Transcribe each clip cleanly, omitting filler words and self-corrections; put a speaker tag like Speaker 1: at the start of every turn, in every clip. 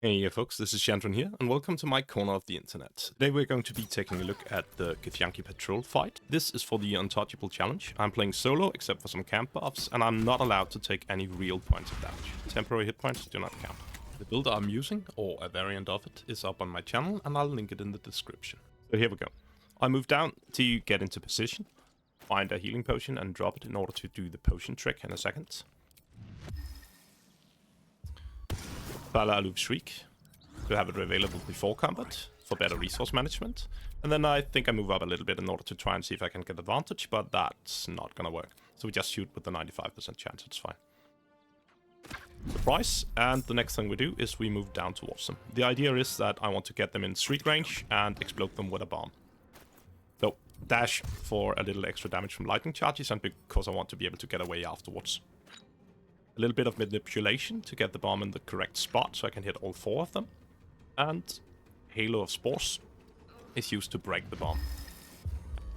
Speaker 1: Hey folks, this is Chandran here, and welcome to my corner of the internet. Today we're going to be taking a look at the Githyanki Patrol fight. This is for the Untouchable challenge. I'm playing solo, except for some camp buffs, and I'm not allowed to take any real points of damage. Temporary hit points do not count. The build I'm using, or a variant of it, is up on my channel, and I'll link it in the description. So here we go. I move down to get into position, find a healing potion, and drop it in order to do the potion trick in a second. Aloof Shriek to have it available before combat for better resource management. And then I think I move up a little bit in order to try and see if I can get advantage, but that's not gonna work. So we just shoot with the 95% chance, it's fine. Surprise, and the next thing we do is we move down towards them. The idea is that I want to get them in street range and explode them with a bomb. So dash for a little extra damage from lightning charges, and because I want to be able to get away afterwards. A little bit of manipulation to get the bomb in the correct spot so I can hit all 4 of them. And Halo of Spores is used to break the bomb.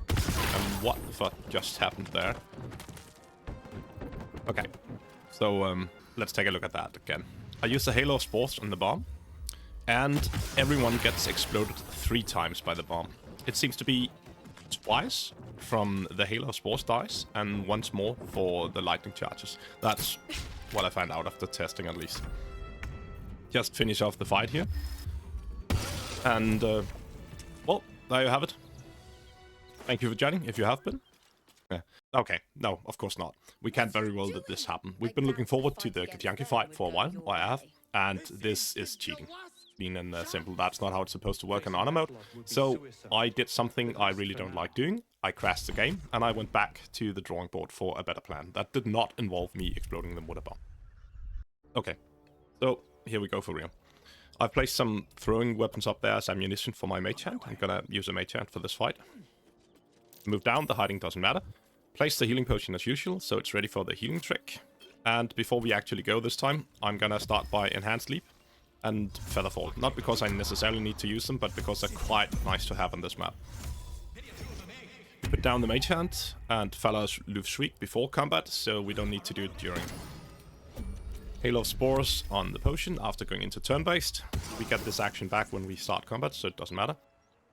Speaker 1: And what the fuck just happened there? Okay, so let's take a look at that again. I use the Halo of Spores on the bomb, and everyone gets exploded 3 times by the bomb. It seems to be twice from the Halo of Spores dice, and once more for the lightning charges. That's what I found out after testing, at least. Just finish off the fight here. And, well, there you have it. Thank you for joining, if you have been. Okay, no, of course not. We can't very well let this happen. We've been looking forward to the Githyanki fight for a while, or I have, and this is cheating. Being and simple, that's not how it's supposed to work in honor mode. So I did something I really don't like doing. I crashed the game, and I went back to the drawing board for a better plan. That did not involve me exploding them with a bomb. Okay, so here we go for real. I've placed some throwing weapons up there as ammunition for my Mage Hand. I'm gonna use a Mage Hand for this fight. Move down, the hiding doesn't matter. Place the healing potion as usual, so it's ready for the healing trick. And before we actually go this time, I'm gonna start by Enhanced Leap and Featherfall. Not because I necessarily need to use them, but because they're quite nice to have on this map. Put down the Mage Hand and Aloof Shriek before combat, so we don't need to do it during. Halo of Spores on the potion after going into turn-based. We get this action back when we start combat, so it doesn't matter.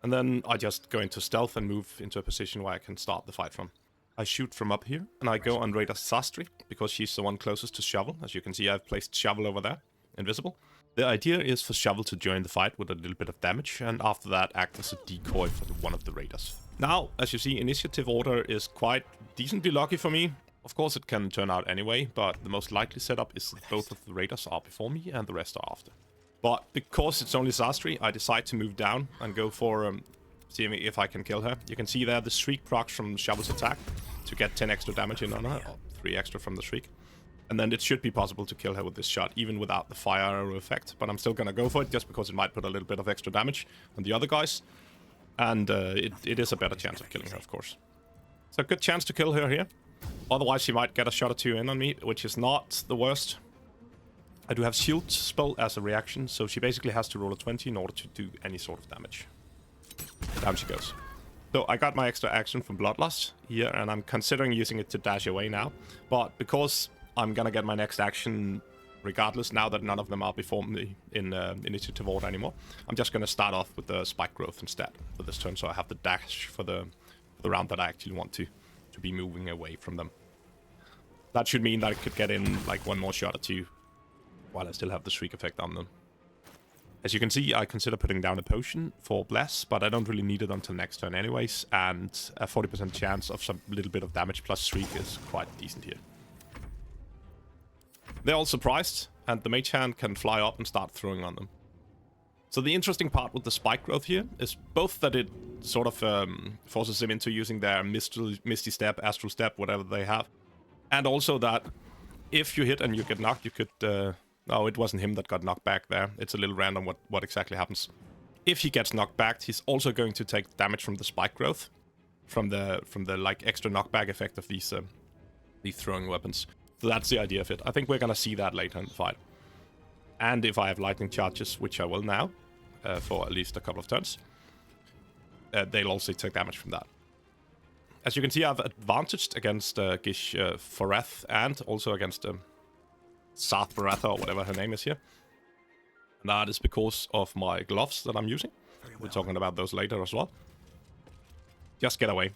Speaker 1: And then I just go into stealth and move into a position where I can start the fight from. I shoot from up here, and I go on Raider Sastri, because she's the one closest to Shovel. As you can see, I've placed Shovel over there, invisible. The idea is for Shovel to join the fight with a little bit of damage, and after that act as a decoy for one of the raiders. Now, as you see, initiative order is quite decently lucky for me. Of course it can turn out anyway, but the most likely setup is that both of the raiders are before me and the rest are after. But because it's only Sastri, I decide to move down and go for seeing if I can kill her. You can see there the Shriek procs from Shovel's attack to get 10 extra damage in on her, or 3 extra from the Shriek. And then it should be possible to kill her with this shot, even without the fire arrow effect. But I'm still gonna go for it, just because it might put a little bit of extra damage on the other guys. And it is a better chance of killing her, of course. So good chance to kill her here. Otherwise she might get a shot or 2 in on me, which is not the worst. I do have Shield spell as a reaction, so she basically has to roll a 20 in order to do any sort of damage. Down she goes. So I got my extra action from Bloodlust here, and I'm considering using it to dash away now. But because I'm gonna get my next action regardless, now that none of them are before me in initiative order anymore, I'm just gonna start off with the Spike Growth instead for this turn, so I have the dash for the round that I actually want to be moving away from them. That should mean that I could get in like 1 more shot or 2 while I still have the Shriek effect on them. As you can see, I consider putting down a potion for Bless, but I don't really need it until next turn anyways, and a 40% chance of some little bit of damage plus Shriek is quite decent here. They're all surprised, and the Mage Hand can fly up and start throwing on them. So the interesting part with the Spike Growth here is both that it sort of forces them into using their Misty Step, Astral Step, whatever they have, and also that if you hit and you get knocked, you could... no, it wasn't him that got knocked back there. It's a little random what exactly happens. If he gets knocked back, he's also going to take damage from the Spike Growth, from the like extra knockback effect of these throwing weapons. So that's the idea of it. I think we're gonna see that later in the fight. And if I have lightning charges, which I will now, for at least a couple of turns, they'll also take damage from that. As you can see, I've advantaged against Gish Forath and also against Sarth Baratha, or whatever her name is here. And that is because of my gloves that I'm using. We're talking about those later as well. Just get away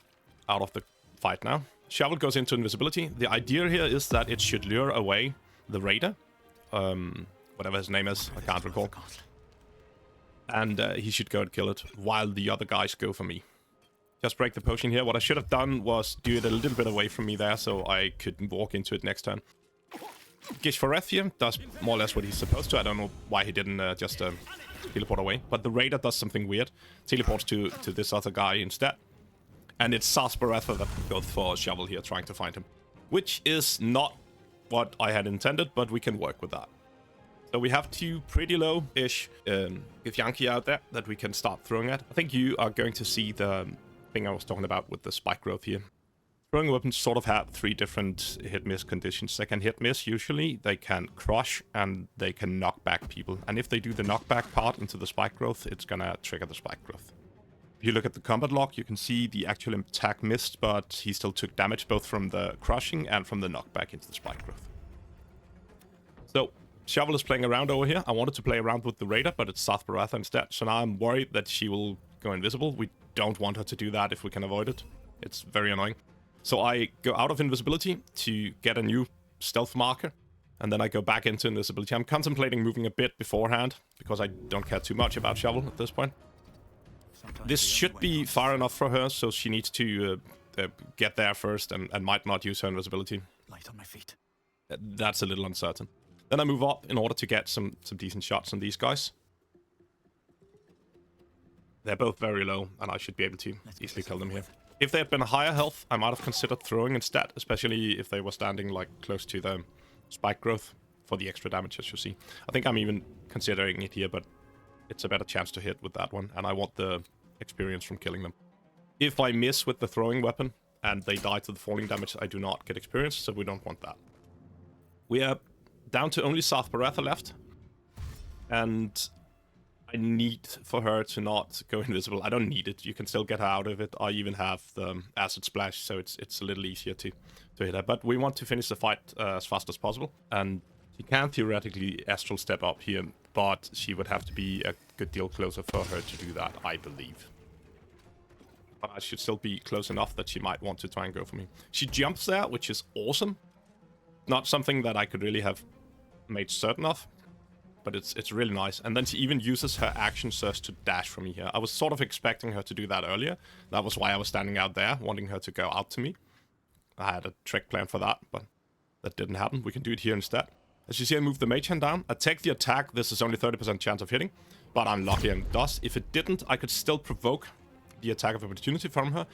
Speaker 1: out of the fight now. Shovel goes into invisibility. The idea here is that it should lure away the raider. Whatever his name is, I can't recall. And he should go and kill it while the other guys go for me. Just break the potion here. What I should have done was do it a little bit away from me there so I could walk into it next turn. Githyanki does more or less what he's supposed to. I don't know why he didn't just teleport away. But the raider does something weird. Teleports to this other guy instead. And it's Sasparatha that goes for a shovel here, trying to find him. Which is not what I had intended, but we can work with that. So we have two pretty low-ish Githyanki out there that we can start throwing at. I think you are going to see the thing I was talking about with the spike growth here. Throwing weapons sort of have three different hit-miss conditions. They can hit-miss usually, they can crush, and they can knock back people. And if they do the knockback part into the spike growth, it's gonna trigger the spike growth. If you look at the combat log, you can see the actual attack missed, but he still took damage both from the crushing and from the knockback into the spike growth. So, Shovel is playing around over here. I wanted to play around with the Raider, but it's Sasparatha instead. So now I'm worried that she will go invisible. We don't want her to do that if we can avoid it. It's very annoying. So I go out of invisibility to get a new stealth marker. And then I go back into invisibility. I'm contemplating moving a bit beforehand, because I don't care too much about Shovel at this point. This should be far enough for her, so she needs to get there first and might not use her invisibility.
Speaker 2: Light on my feet.
Speaker 1: That's a little uncertain. Then I move up in order to get some decent shots on these guys. They're both very low, and I should be able to easily kill them here. If they had been higher health, I might have considered throwing instead, especially if they were standing like close to the spike growth for the extra damage, as you see. I think I'm even considering it here, but it's a better chance to hit with that one, and I want the experience from killing them. If I miss with the throwing weapon and they die to the falling damage, I do not get experience, so we don't want that. We are down to only Sasparatha left, and I need for her to not go invisible. I don't need it. You can still get her out of it. I even have the acid splash, so it's a little easier to hit her. But we want to finish the fight as fast as possible, and she can theoretically astral step up here, but she would have to be a good deal closer for her to do that, I believe. But I should still be close enough that she might want to try and go for me. She jumps there, which is awesome. Not something that I could really have made certain of, but it's really nice. And then she even uses her action surge to dash from me here. I was sort of expecting her to do that earlier. That was why I was standing out there, wanting her to go out to me. I had a trick plan for that, but that didn't happen. We can do it here instead. As you see, I move the Mage Hand down. I take the attack. This is only 30% chance of hitting, but I'm lucky and it does. If it didn't, I could still provoke the attack of opportunity from her.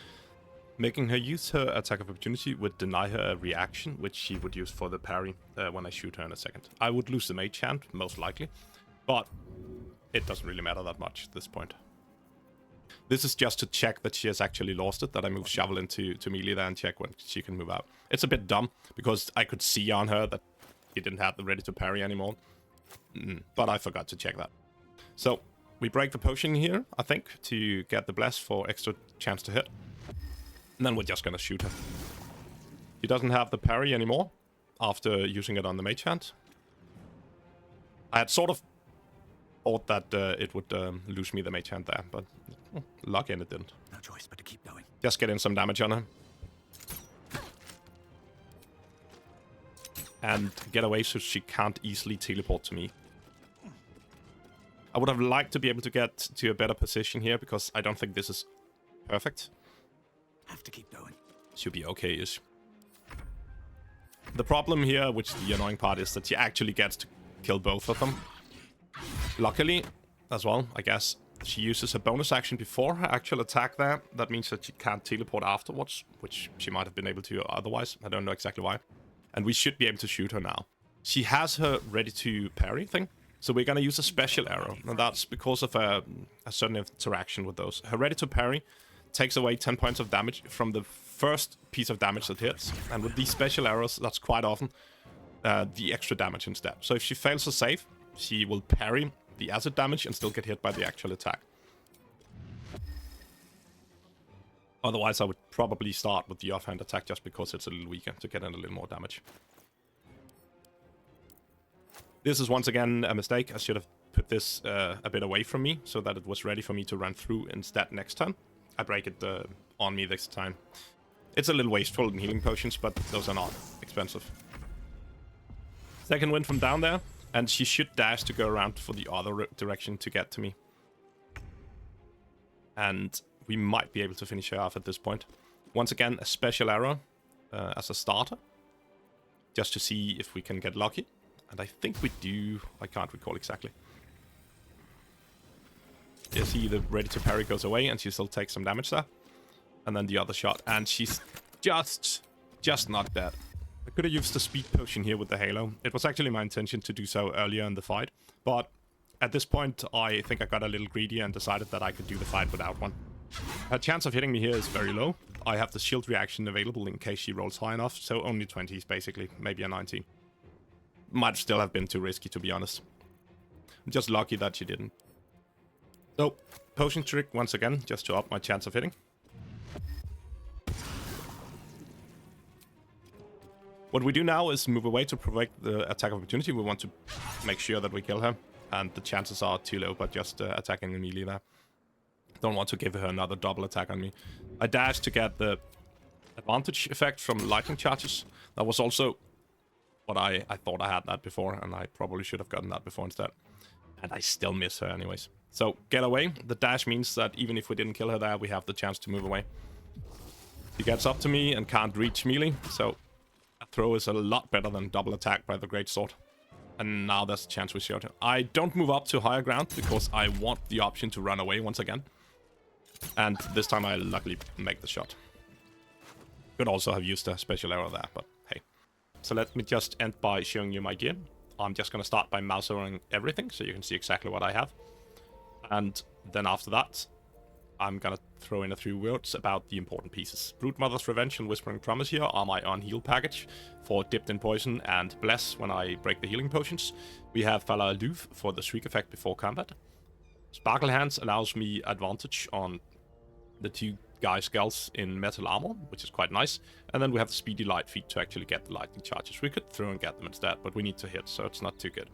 Speaker 1: Making her use her attack of opportunity would deny her a reaction, which she would use for the parry when I shoot her in a second. I would lose the Mage Hand, most likely, but it doesn't really matter that much at this point. This is just to check that she has actually lost it, that I move Shovel into melee there and check when she can move out. It's a bit dumb, because I could see on her that he didn't have the ready to parry anymore, but I forgot to check that. So, we break the potion here, I think, to get the bless for extra chance to hit. And then we're just gonna shoot her. He doesn't have the parry anymore after using it on the Mage Hand. I had sort of thought that it would lose me the Mage Hand there, but lucky and it didn't.
Speaker 2: No choice but to keep going.
Speaker 1: Just get in some damage on her. And get away so she can't easily teleport to me. I would have liked to be able to get to a better position here, because I don't think this is perfect.
Speaker 2: Have to keep going.
Speaker 1: Should be okay-ish. The problem here, which is the annoying part, is that she actually gets to kill both of them. Luckily, as well, I guess, she uses her bonus action before her actual attack there. That means that she can't teleport afterwards, which she might have been able to otherwise. I don't know exactly why. And we should be able to shoot her now. She has her ready to parry thing, so we're gonna use a special arrow. And that's because of a certain interaction with those. Her ready to parry takes away 10 points of damage from the first piece of damage that hits. And with these special arrows, that's quite often the extra damage instead. So if she fails to save, she will parry the acid damage and still get hit by the actual attack. Otherwise, I would probably start with the offhand attack just because it's a little weaker to get in a little more damage. This is once again a mistake. I should have put this a bit away from me so that it was ready for me to run through instead next turn. I break it on me this time. It's a little wasteful in healing potions, but those are not expensive. Second win from down there, and she should dash to go around for the other direction to get to me. And we might be able to finish her off at this point. Once again, a special arrow as a starter, just to see if we can get lucky. And I think we do. I can't recall exactly. You see the ready to parry goes away, and she still takes some damage there. And then the other shot, and she's just not dead. I could have used the speed potion here with the halo. It was actually my intention to do so earlier in the fight, but at this point I think I got a little greedy and decided that I could do the fight without one. Her chance of hitting me here is very low. I have the shield reaction available in case she rolls high enough, so only 20s basically, maybe a 19. Might still have been too risky, to be honest. I'm just lucky that she didn't. So, potion trick once again, just to up my chance of hitting. What we do now is move away to provoke the attack opportunity. We want to make sure that we kill her, and the chances are too low, but just attacking immediately there. Don't want to give her another double attack on me. I dash to get the advantage effect from lightning charges. That was also what I thought I had that before, and I probably should have gotten that before instead. And I still miss her anyways. So, get away. The dash means that even if we didn't kill her there, we have the chance to move away. She gets up to me and can't reach melee, so a throw is a lot better than double attack by the greatsword. And now there's a chance we showed her. I don't move up to higher ground because I want the option to run away once again. And this time I luckily make the shot. Could also have used a special arrow there, but hey. So let me just end by showing you my gear. I'm just going to start by mouse overing everything so you can see exactly what I have. And then after that, I'm gonna throw in a few words about the important pieces. Broodmother's Revenge and Whispering Promise here are my on-heal package for Dipped in Poison and Bless when I break the healing potions. We have Fala Aloof for the Shriek effect before combat. Sparkle Hands allows me advantage on the two guy skulls in metal armor, which is quite nice. And then we have the Speedy Light Feet to actually get the lightning charges. We could throw and get them instead, but we need to hit, so it's not too good.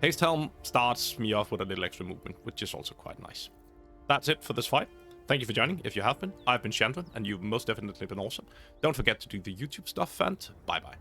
Speaker 1: Haste Helm starts me off with a little extra movement, which is also quite nice. That's it for this fight. Thank you for joining, if you have been. I've been Chandler, and you've most definitely been awesome. Don't forget to do the YouTube stuff, and bye-bye.